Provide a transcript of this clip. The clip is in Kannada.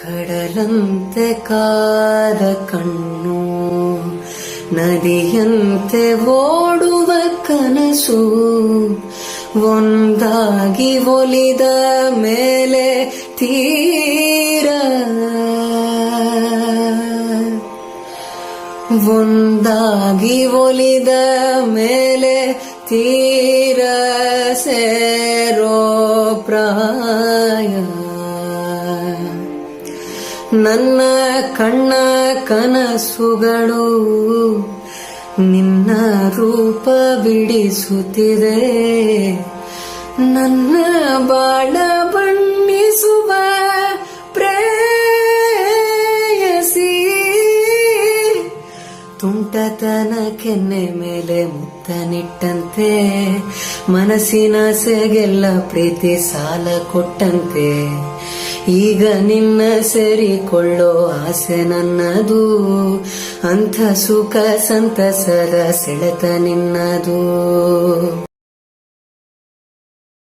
ಕಡಲಂತೆ ಕಾದ ಕಣ್ಣು, ನದಿಯಂತೆ ಓಡುವ ಕನಸು, ಒಂದಾಗಿ ಒಲಿದ ಮೇಲೆ ತೀರ, ಒಂದಾಗಿ ಒಲಿದ ಮೇಲೆ ತೀರ ಸೇರೋ ಪ್ರಾಯ. ನನ್ನ ಕಣ್ಣ ಕನಸುಗಳು ನಿನ್ನ ರೂಪ ಬಿಡಿಸುತ್ತಿದೆ, ನನ್ನ ಬಾಳ ಬಣ್ಣಿಸುವ ಪ್ರೇಯಸಿ. ತುಂಟತನ ಕೆನ್ನೆ ಮೇಲೆ ಮುತ್ತನಿಟ್ಟಂತೆ, ಮನಸ್ಸಿನ ಸೆಗೆಲ್ಲ ಪ್ರೀತಿ ಸಾಲ ಕೊಟ್ಟಂತೆ. ಈಗ ನಿನ್ನ ಸೇರಿಕೊಳ್ಳೋ ಆಸೆ ನನ್ನದು, ಅಂಥ ಸುಖ ಸಂತಸದ ಸೆಳೆತ ನಿನ್ನದು.